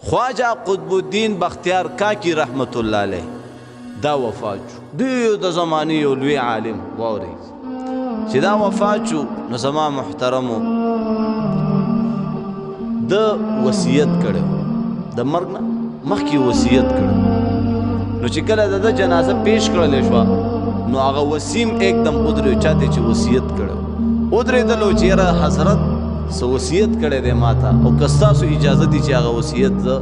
خواجہ قطب الدین بختیار کاکی رحمت الله علیه دا وفات شو. دیو د زمانې یو لوی عالم واورئ چې دا وفات شو نو زما محترمو د وصیت کړو د مرګ نه مخکې وصیت کړو نو چې کله د جنازه پیش کړل شو نو هغه وسیم एकदम ودرې چاته چې وصیت کړو ودرېدلو چې یاره حضرت سو وصیت کړی دی ماته او که ستاسو اجازه دي چې هغه وصیت زه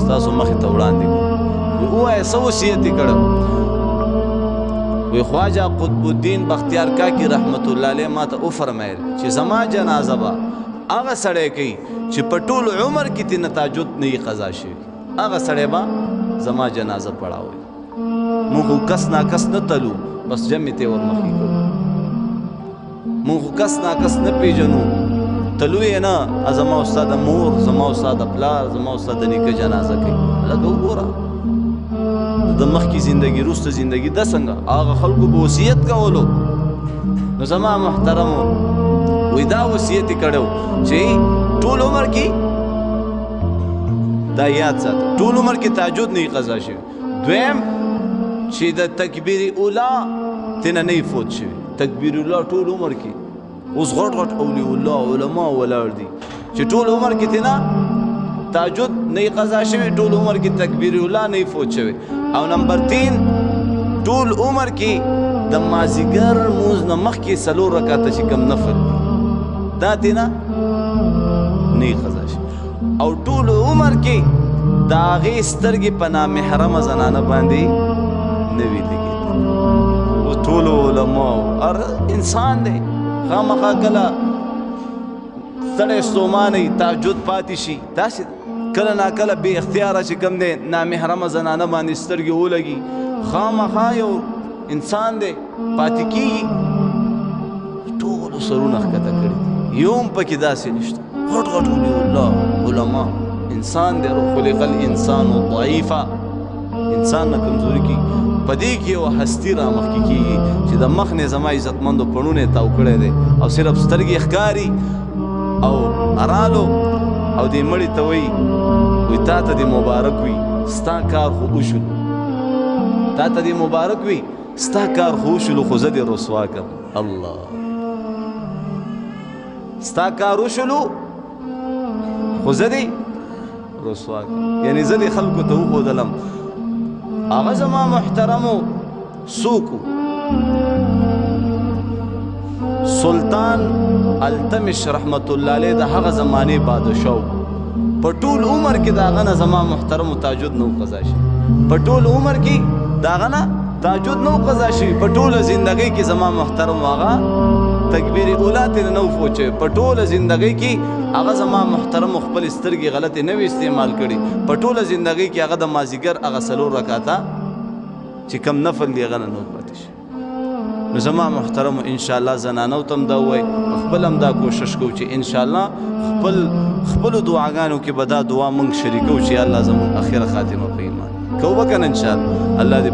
ستاسو مخې ته وړاندې کړم ووایه څه وصیت یې کړی وی خواجه قطب الدین بختیار کاکی رحمت الله علیه ماته وفرمیل چې زما جنازه به هغه سړی کوي چې په ټول عمر کې ترې نه تهجد نه وي قضا شوي هغه سړی به زما جنازه پړاوي موږ خو کس ناکس نه تلو بس جمع ته ورمخې کوو موږ خو کس ناکس نه پیژنو تلو یې نه زما استاد مور زما استاد پلار زما استاد نیکه جنازه کوي لکه وګوره د مخکې زندگی روسته زندگی د څنګه هغه خلکو به وصیت کولو نو زما محترمو وی دا وصیت یې کړی چې ټول عمر کې دا یاد ساته ټول عمر کې تهجد نه وي قضا شوي دویم چې د تکبیر اولا تېنه نه وي فوت شوي تکبیر اولا ټول عمر کې اوس غټ غټ اولیاء الله علما ولاړ دي چې ټول عمر کې تېنه تهجد نه قضا شوي ټول عمر کې تکبیر اولا نه فوت شوي او نمبر 3 ټول عمر کې د مازیګر مونځ نه مخکې 4 رکعاته چې کوم نفل دا تېنه نه قضا شوي او ټول عمر کې د هغې سترګې په نامحرمه زنانه باندې نه وي لګېدلې او ټولو علماو هر انسان دی خامخا کله سړی ستومانه تهجد پاتې شي داسې کله ناکله بې اختیاره چې کوم دی نامحرمه زنانه باندې سترګې ولګي خامخا یو انسان دی پاتې کېږي ټولو سرونه ښکته کړي دي یو هم پکې داسې نشته غټ غټ اولیاء الله علما انسان دی خلق الانسان ضعیفه انسان نه کمزوري کېږي په دې کې یو هستي رامخکې کېږي چې د مخ نه زما عزتمندو پړونه تاو کړی دی او صرف سترګې ښکاري او ارالو او دې مړي ته وایي تا ته دې مبارک وي ستا کار خو وشلو تا ته دې مبارک وي ستا کار خو وشلو خو زه دې رسوا کړم الله ستا کار وشلو خو زه دې رسوا کړم یعنې زه دې خلکو ته وښودلم هغه زما محترمو څوک سلطان التمش رحمت الله علیه د هغه زمانې بادشاه په ټول عمر کې د هغه نه زما محترمو تهجد نه و قضا شوي په ټول عمر کې د هغه نه تهجد نه و قضا شوي په ټوله زندګۍ کې زما محترمو هغه تکبیر اولا ترې نه و فوت شوی په ټوله زندګۍ کې هغه زما محترمو خپل سترګې غلطې نه وي استعمال کړي په ټوله زندګۍ کې هغه د مازدیګر هغه 4 رکعاته چې کم نفل دی هغه نه نو پاتې شي نو زما محترمو انشاءالله زنانو ته هم دا ووایي خپل هم دا کوشش کوو چې انشاءالله خپلو دعاګانو کې به دا دعا موږ شریکو چې الله زموږ اخره خاتمه په ایمان کوو به که نه انشاءالله الله دې